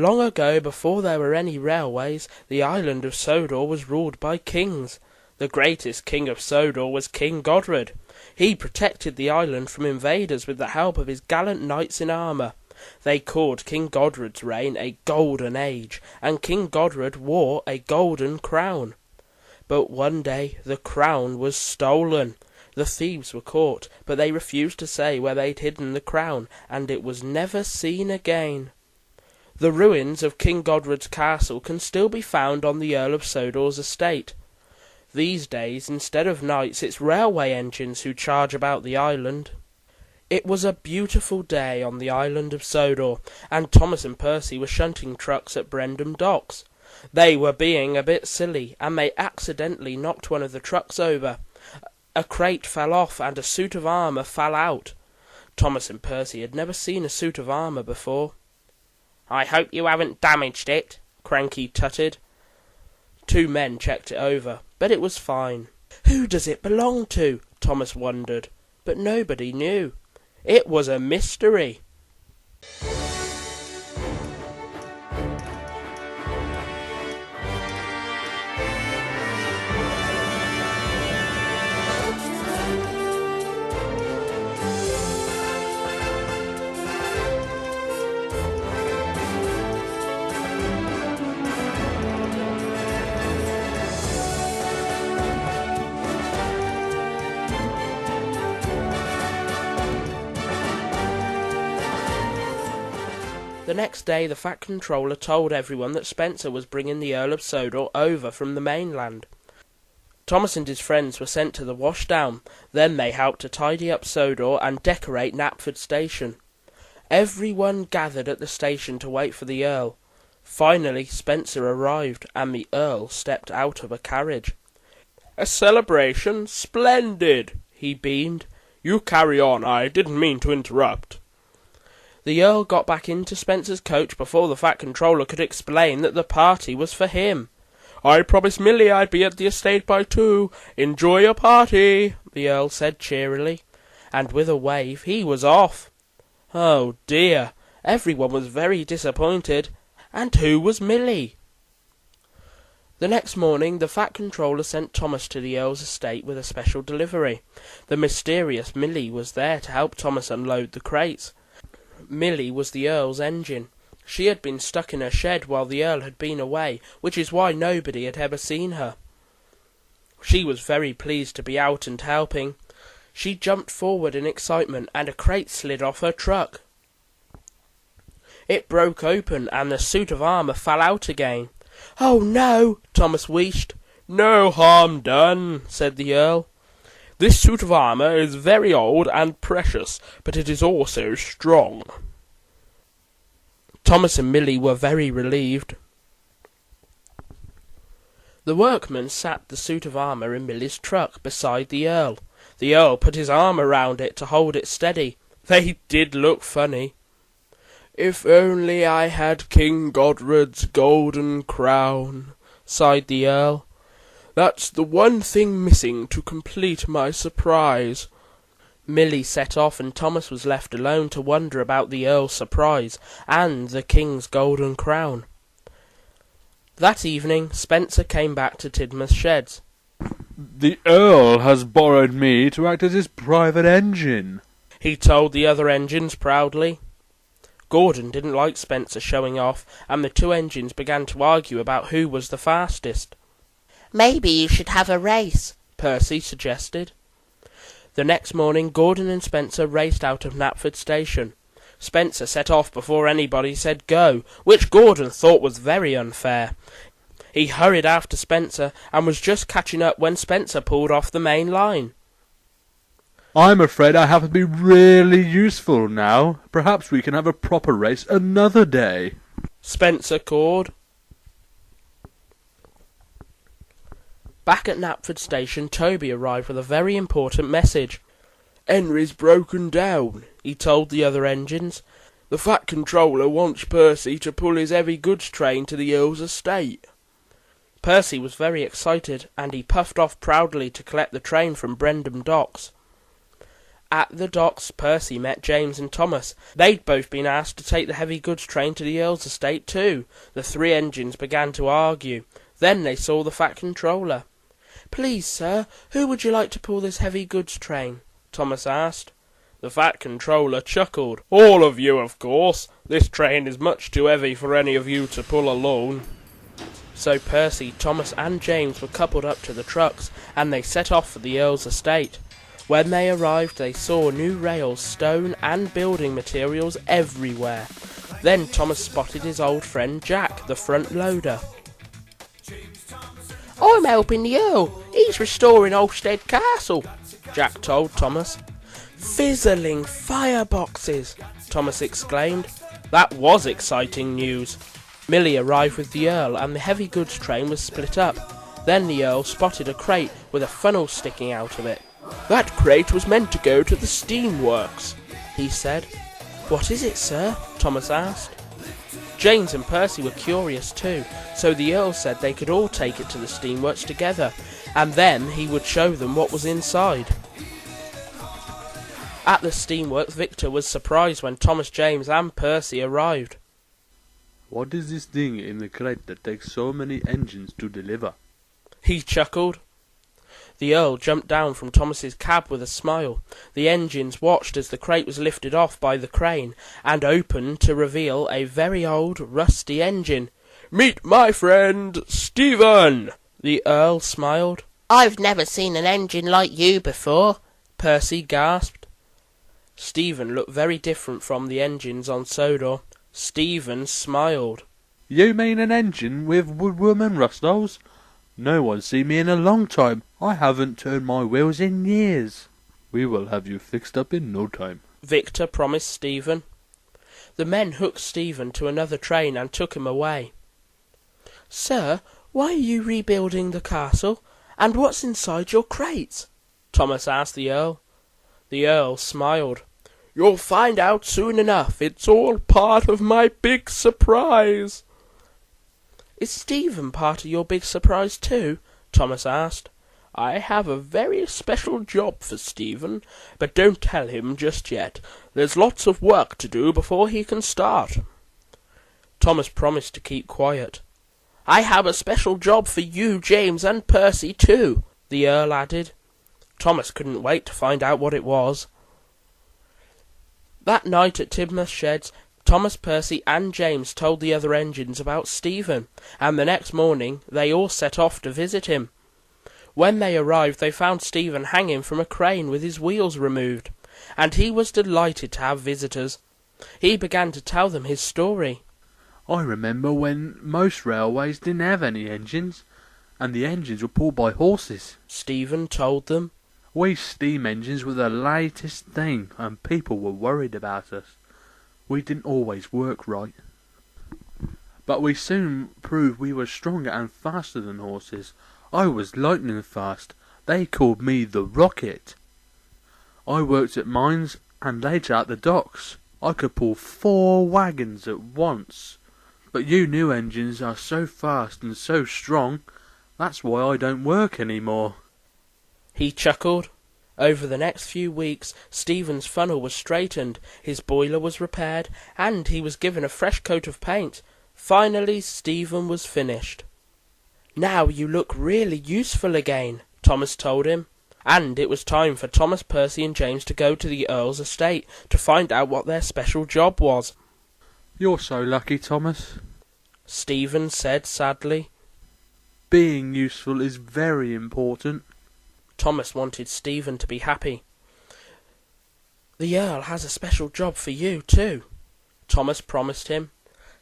Long ago, before there were any railways, the island of Sodor was ruled by kings. The greatest king of Sodor was King Godred. He protected the island from invaders with the help of his gallant knights in armour. They called King Godred's reign a golden age, and King Godred wore a golden crown. But one day the crown was stolen. The thieves were caught, but they refused to say where they'd hidden the crown, and it was never seen again. The ruins of King Godred's castle can still be found on the Earl of Sodor's estate. These days, instead of knights, it's railway engines who charge about the island. It was a beautiful day on the island of Sodor, and Thomas and Percy were shunting trucks at Brendam docks. They were being a bit silly, and they accidentally knocked one of the trucks over. A crate fell off, and a suit of armour fell out. Thomas and Percy had never seen a suit of armour before. "I hope you haven't damaged it," Cranky tutted. Two men checked it over, but it was fine. Who does it belong to? Thomas wondered, but nobody knew. It was a mystery. The next day the Fat Controller told everyone that Spencer was bringing the Earl of Sodor over from the mainland. Thomas and his friends were sent to the washdown. Then they helped to tidy up Sodor and decorate Knapford Station. Everyone gathered at the station to wait for the Earl. Finally Spencer arrived, and the Earl stepped out of a carriage. "A celebration? Splendid!" he beamed. "You carry on, I didn't mean to interrupt." The Earl got back into Spencer's coach before the Fat Controller could explain that the party was for him. "I promised Millie I'd be at the estate by 2. Enjoy your party," the Earl said cheerily, and with a wave he was off. Oh dear, everyone was very disappointed. And who was Millie? The next morning the Fat Controller sent Thomas to the Earl's estate with a special delivery. The mysterious Millie was there to help Thomas unload the crates. Millie was the Earl's engine. She had been stuck in her shed while the Earl had been away, which is why nobody had ever seen her. She was very pleased to be out and helping. She jumped forward in excitement, and a crate slid off her truck. It broke open, and the suit of armour fell out again. "Oh no!" Thomas wheezed. "No harm done," said the Earl. "This suit of armour is very old and precious, but it is also strong." Thomas and Millie were very relieved. The workmen sat the suit of armour in Millie's truck beside the Earl. The Earl put his arm around it to hold it steady. They did look funny. "If only I had King Godred's golden crown," sighed the Earl. "That's the one thing missing to complete my surprise." Millie set off, and Thomas was left alone to wonder about the Earl's surprise and the King's golden crown. That evening Spencer came back to Tidmouth Sheds. "The Earl has borrowed me to act as his private engine," he told the other engines proudly. Gordon didn't like Spencer showing off, and the two engines began to argue about who was the fastest. "Maybe you should have a race," Percy suggested. The next morning Gordon and Spencer raced out of Knapford Station. Spencer set off before anybody said go, which Gordon thought was very unfair. He hurried after Spencer, and was just catching up when Spencer pulled off the main line. "I'm afraid I have to be really useful now. Perhaps we can have a proper race another day," Spencer called. Back at Knapford Station, Toby arrived with a very important message. "Henry's broken down," he told the other engines. "The Fat Controller wants Percy to pull his heavy goods train to the Earl's estate." Percy was very excited, and he puffed off proudly to collect the train from Brendam docks. At the docks, Percy met James and Thomas. They'd both been asked to take the heavy goods train to the Earl's estate too. The three engines began to argue. Then they saw the Fat Controller. "Please, sir, who would you like to pull this heavy goods train?" Thomas asked. The Fat Controller chuckled. "All of you, of course. This train is much too heavy for any of you to pull alone." So Percy, Thomas and James were coupled up to the trucks, and they set off for the Earl's estate. When they arrived, they saw new rails, stone and building materials everywhere. Then Thomas spotted his old friend Jack, the front loader. I'm helping the Earl. He's restoring Ulfstead Castle, Jack told Thomas. "Fizzling fireboxes!" Thomas exclaimed. That was exciting news. Millie arrived with the Earl, and the heavy goods train was split up. Then the Earl spotted a crate with a funnel sticking out of it. "That crate was meant to go to the steamworks," he said. "What is it, sir?" Thomas asked. James and Percy were curious too, so the Earl said they could all take it to the steamworks together, and then he would show them what was inside. At the steamworks, Victor was surprised when Thomas, James and Percy arrived. What is this thing in the crate that takes so many engines to deliver? He chuckled. The Earl jumped down from Thomas's cab with a smile. The engines watched as the crate was lifted off by the crane and opened to reveal a very old, rusty engine. "Meet my friend, Stephen!" The Earl smiled. "I've never seen an engine like you before," Percy gasped. Stephen looked very different from the engines on Sodor. Stephen smiled. You mean an engine with woodworm and rust holes? No one's seen me in a long time. I haven't turned my wheels in years. We will have you fixed up in no time, Victor promised Stephen. The men hooked Stephen to another train and took him away. "Sir, why are you rebuilding the castle? And what's inside your crates?" Thomas asked the Earl. The Earl smiled. "You'll find out soon enough. It's all part of my big surprise." "Is Stephen part of your big surprise too?" Thomas asked. "I have a very special job for Stephen, but don't tell him just yet. There's lots of work to do before he can start." Thomas promised to keep quiet. "I have a special job for you, James, and Percy too," the Earl added. Thomas couldn't wait to find out what it was. That night at Tidmouth Sheds, Thomas, Percy and James told the other engines about Stephen, and the next morning they all set off to visit him. When they arrived, they found Stephen hanging from a crane with his wheels removed, and he was delighted to have visitors. He began to tell them his story. I remember when most railways didn't have any engines, and the engines were pulled by horses. Stephen told them. We steam engines were the latest thing, and people were worried about us. We didn't always work right. But we soon proved we were stronger and faster than horses. I was lightning fast. They called me the Rocket. I worked at mines and later at the docks. I could pull 4 wagons at once. But you new engines are so fast and so strong, that's why I don't work anymore. He chuckled. Over the next few weeks, Stephen's funnel was straightened, his boiler was repaired, and he was given a fresh coat of paint. Finally, Stephen was finished. "Now you look really useful again," Thomas told him. And it was time for Thomas, Percy and James to go to the Earl's estate to find out what their special job was. You're so lucky, Thomas, Stephen said sadly. Being useful is very important. Thomas wanted Stephen to be happy. "The Earl has a special job for you too," Thomas promised him.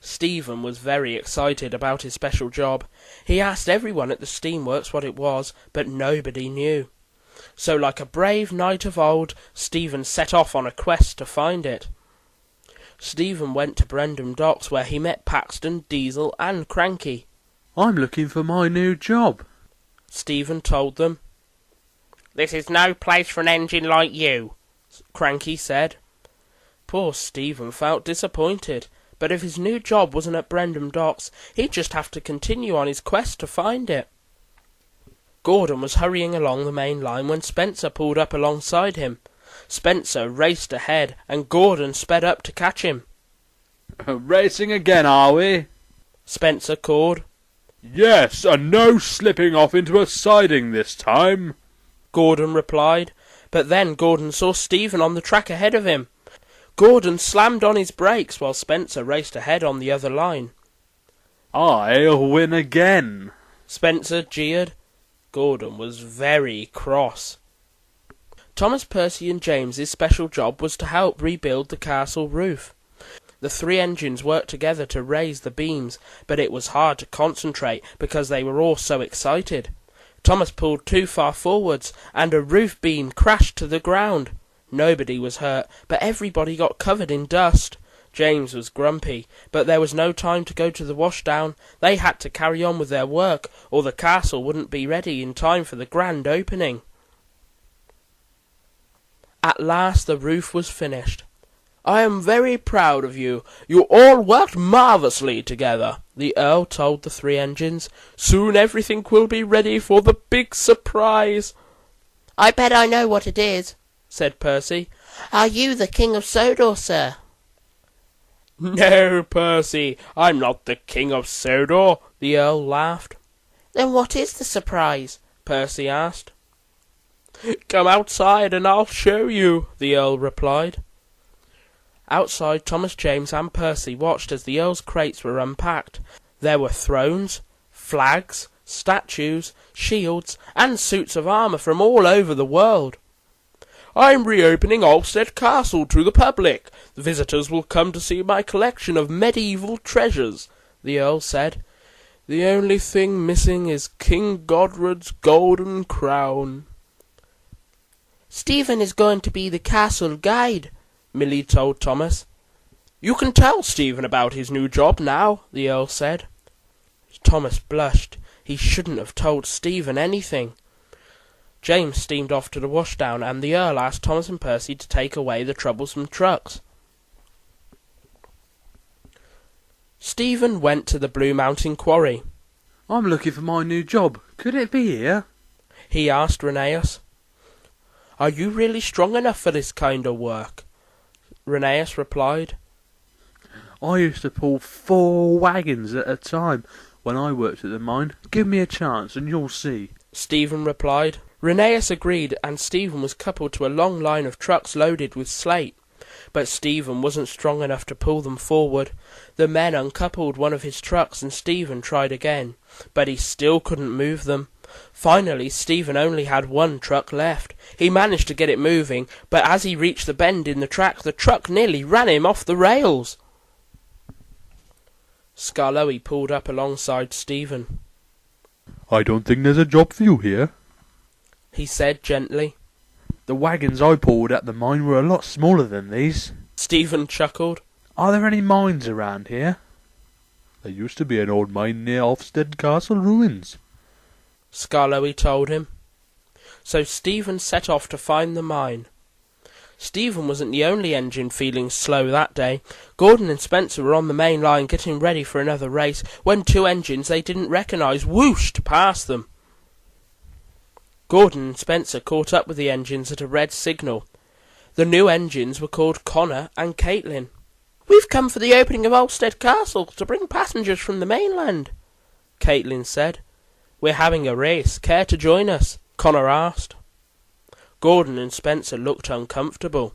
Stephen was very excited about his special job. He asked everyone at the steamworks what it was, but nobody knew. So like a brave knight of old, Stephen set off on a quest to find it. Stephen went to Brendam Docks, where he met Paxton, Diesel and Cranky. I'm looking for my new job, Stephen told them. "This is no place for an engine like you," Cranky said. Poor Stephen felt disappointed, but if his new job wasn't at Brendam Docks, he'd just have to continue on his quest to find it. Gordon was hurrying along the main line when Spencer pulled up alongside him. Spencer raced ahead, and Gordon sped up to catch him. Racing again, are we? Spencer called. Yes, and no slipping off into a siding this time, Gordon replied, but then Gordon saw Stephen on the track ahead of him. Gordon slammed on his brakes while Spencer raced ahead on the other line. I'll win again, Spencer jeered. Gordon was very cross. Thomas, Percy and James's special job was to help rebuild the castle roof. The 3 engines worked together to raise the beams, but it was hard to concentrate because they were all so excited. Thomas pulled too far forwards, and a roof beam crashed to the ground. Nobody was hurt, but everybody got covered in dust. James was grumpy, but there was no time to go to the washdown. They had to carry on with their work, or the castle wouldn't be ready in time for the grand opening. At last the roof was finished. "I am very proud of you. You all worked marvellously together," the Earl told the 3 engines. "Soon everything will be ready for the big surprise." "I bet I know what it is," said Percy. "Are you the King of Sodor, sir?" "No, Percy, I'm not the King of Sodor," the Earl laughed. "Then what is the surprise?" Percy asked. "Come outside and I'll show you," the Earl replied. Outside, Thomas, James and Percy watched as the Earl's crates were unpacked. There were thrones, flags, statues, shields, and suits of armour from all over the world. "I'm reopening Ulfstead Castle to the public. The visitors will come to see my collection of medieval treasures," the Earl said. "The only thing missing is King Godred's golden crown." "Stephen is going to be the castle guide," Millie told Thomas. "You can tell Stephen about his new job now," the Earl said. Thomas blushed. He shouldn't have told Stephen anything. James steamed off to the washdown, and the Earl asked Thomas and Percy to take away the troublesome trucks. Stephen went to the Blue Mountain Quarry. I'm looking for my new job. Could it be here? He asked Rheneas. "Are you really strong enough for this kind of work?" Rheneas replied. I used to pull 4 wagons at a time when I worked at the mine. Give me a chance and you'll see, Stephen replied. Rheneas agreed, and Stephen was coupled to a long line of trucks loaded with slate. But Stephen wasn't strong enough to pull them forward. The men uncoupled one of his trucks, and Stephen tried again, but he still couldn't move them. Finally, Stephen only had 1 truck left. He managed to get it moving, but as he reached the bend in the track, the truck nearly ran him off the rails. Skarloey pulled up alongside Stephen. I don't think there's a job for you here, he said gently. The wagons I pulled at the mine were a lot smaller than these. Stephen chuckled. Are there any mines around here? There used to be an old mine near Ulfstead Castle ruins, Skarloey told him. So Stephen set off to find the mine. Stephen wasn't the only engine feeling slow that day. Gordon and Spencer were on the main line getting ready for another race when 2 engines they didn't recognise whooshed past them. Gordon and Spencer caught up with the engines at a red signal. The new engines were called Connor and Caitlin. "We've come for the opening of Ulfstead Castle to bring passengers from the mainland," Caitlin said. "We're having a race. Care to join us?" Connor asked. Gordon and Spencer looked uncomfortable.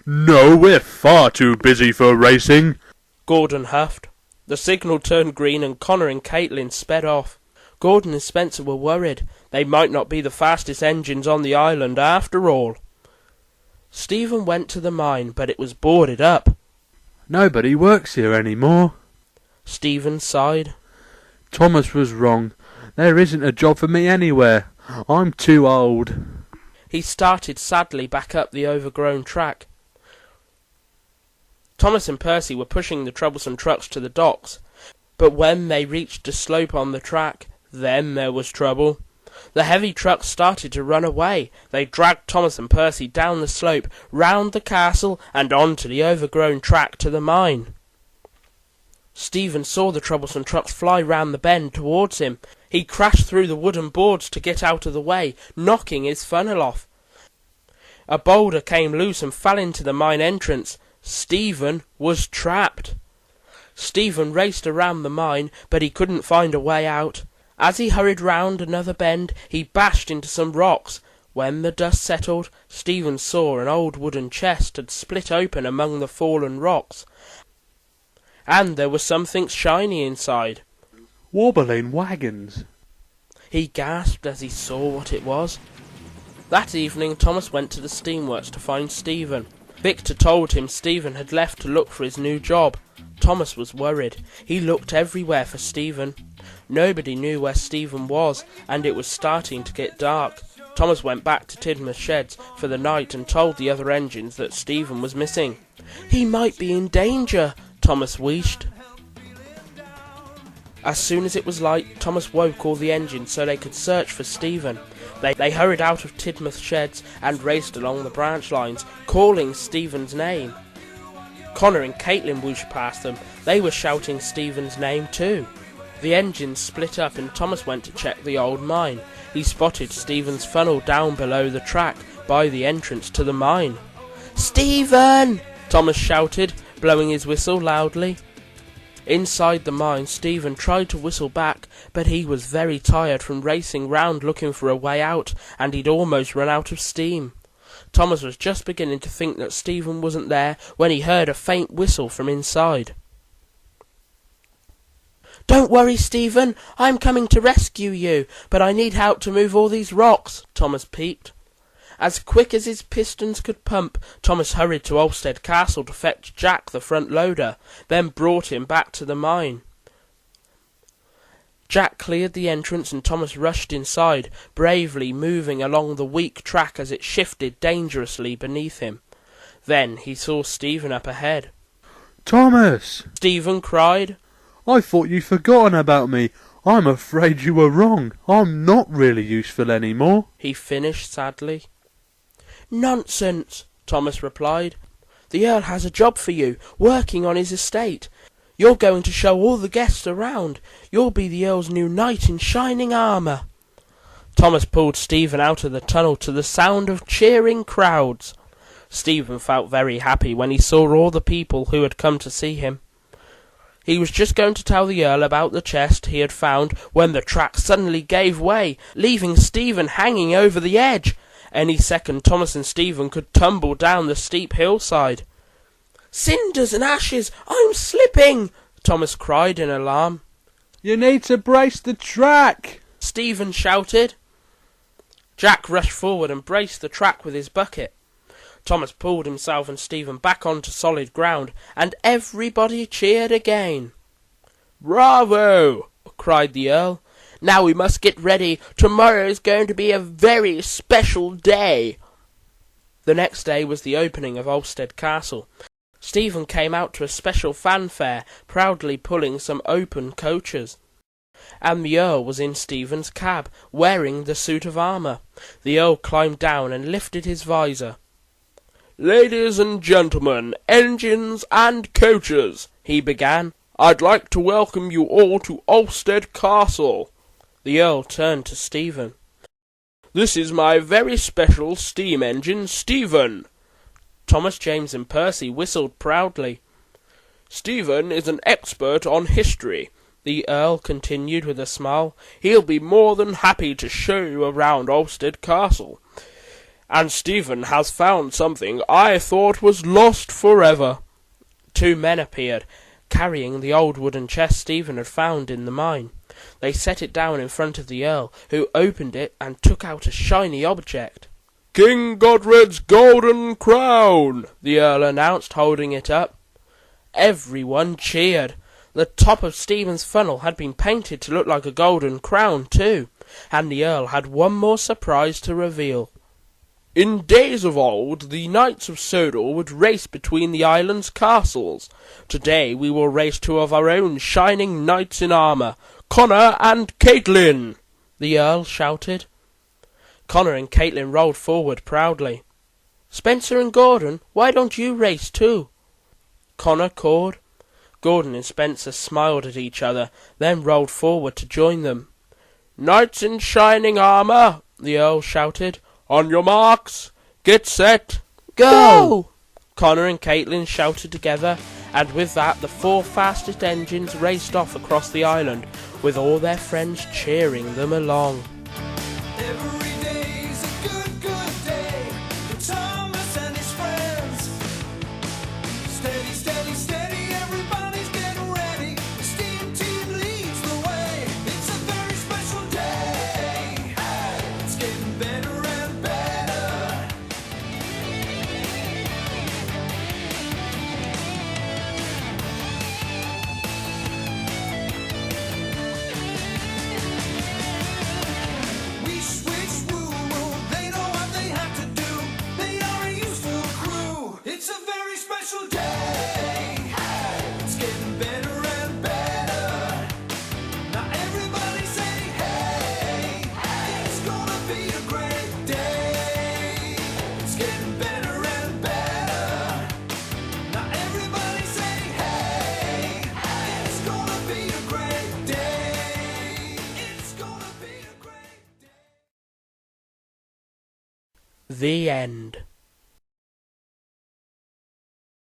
No, we're far too busy for racing, Gordon huffed. The signal turned green and Connor and Caitlin sped off. Gordon and Spencer were worried. They might not be the fastest engines on the island after all. Stephen went to the mine, but it was boarded up. Nobody works here anymore. Stephen sighed. Thomas was wrong. There isn't a job for me anywhere. I'm too old. He started sadly back up the overgrown track. Thomas and Percy were pushing the troublesome trucks to the docks, but when they reached a slope on the track, then there was trouble. The heavy trucks started to run away. They dragged Thomas and Percy down the slope, round the castle, and onto the overgrown track to the mine. Stephen saw the troublesome trucks fly round the bend towards him. He crashed through the wooden boards to get out of the way, knocking his funnel off. A boulder came loose and fell into the mine entrance. Stephen was trapped. Stephen raced around the mine, but he couldn't find a way out. As he hurried round another bend, he bashed into some rocks. When the dust settled, Stephen saw an old wooden chest had split open among the fallen rocks, and there was something shiny inside. Wobbling wagons. He gasped as he saw what it was. That evening Thomas went to the steamworks to find Stephen. Victor told him Stephen had left to look for his new job. Thomas was worried. He looked everywhere for Stephen. Nobody knew where Stephen was, and it was starting to get dark. Thomas went back to Tidmouth Sheds for the night and told the other engines that Stephen was missing. He might be in danger, Thomas wished. As soon as it was light, Thomas woke all the engines so they could search for Stephen. They hurried out of Tidmouth Sheds and raced along the branch lines, calling Stephen's name. Connor and Caitlin whooshed past them. They were shouting Stephen's name too. The engines split up and Thomas went to check the old mine. He spotted Stephen's funnel down below the track by the entrance to the mine. "Stephen!" Thomas shouted, blowing his whistle loudly. Inside the mine, Stephen tried to whistle back, but he was very tired from racing round looking for a way out, and he'd almost run out of steam. Thomas was just beginning to think that Stephen wasn't there when he heard a faint whistle from inside. "Don't worry, Stephen, I'm coming to rescue you, but I need help to move all these rocks," Thomas peeped. As quick as his pistons could pump, Thomas hurried to Ulfstead Castle to fetch Jack the front loader, then brought him back to the mine. Jack cleared the entrance and Thomas rushed inside, bravely moving along the weak track as it shifted dangerously beneath him. Then he saw Stephen up ahead. "Thomas!" Stephen cried. "I thought you'd forgotten about me. I'm afraid you were wrong. I'm not really useful any more," he finished sadly. "Nonsense," Thomas replied. "The Earl has a job for you, working on his estate. You're going to show all the guests around. You'll be the Earl's new knight in shining armour." Thomas pulled Stephen out of the tunnel to the sound of cheering crowds. Stephen felt very happy when he saw all the people who had come to see him. He was just going to tell the Earl about the chest he had found when the track suddenly gave way, leaving Stephen hanging over the edge. Any second Thomas and Stephen could tumble down the steep hillside. "Cinders and ashes! I'm slipping!" Thomas cried in alarm. "You need to brace the track!" Stephen shouted. Jack rushed forward and braced the track with his bucket. Thomas pulled himself and Stephen back onto solid ground, and everybody cheered again. "Bravo!" cried the Earl. "Now we must get ready. Tomorrow is going to be a very special day." The next day was the opening of Ulfstead Castle. Stephen came out to a special fanfare, proudly pulling some open coaches. And the Earl was in Stephen's cab, wearing the suit of armour. The Earl climbed down and lifted his visor. "Ladies and gentlemen, engines and coaches," he began, "I'd like to welcome you all to Ulfstead Castle." The Earl turned to Stephen. "This is my very special steam engine, Stephen." Thomas, James and Percy whistled proudly. "Stephen is an expert on history," the Earl continued with a smile. "He'll be more than happy to show you around Ulfstead Castle. And Stephen has found something I thought was lost forever." Two men appeared, carrying the old wooden chest Stephen had found in the mine. They set it down in front of the Earl, who opened it and took out a shiny object. "King Godred's golden crown," the Earl announced, holding it up. Everyone cheered. The top of Stephen's funnel had been painted to look like a golden crown too, and the Earl had one more surprise to reveal. "In days of old, the knights of Sodor would race between the island's castles. Today we will race two of our own shining knights in armour, Connor and Caitlin," the Earl shouted. Connor and Caitlin rolled forward proudly. "Spencer and Gordon, why don't you race too?" Connor called. Gordon and Spencer smiled at each other, then rolled forward to join them. "Knights in shining armour," the Earl shouted. "On your marks, Get set! Go! Connor and Caitlin shouted together, and with that the 4 fastest engines raced off across the island, with all their friends cheering them along. Every day's a good, good day for Thomas and his friends. Steady, steady, steady, everybody's getting ready. The steam team leads the way. It's a very special day. It's getting better and better. We switch woo-woo, they know what they have to do. They are a useful crew. It's a very special day. It's getting better and better. Now everybody say hey. It's gonna be a great day. It's getting better and better. Now everybody say hey. It's gonna be a great day. It's gonna be a great day. The end.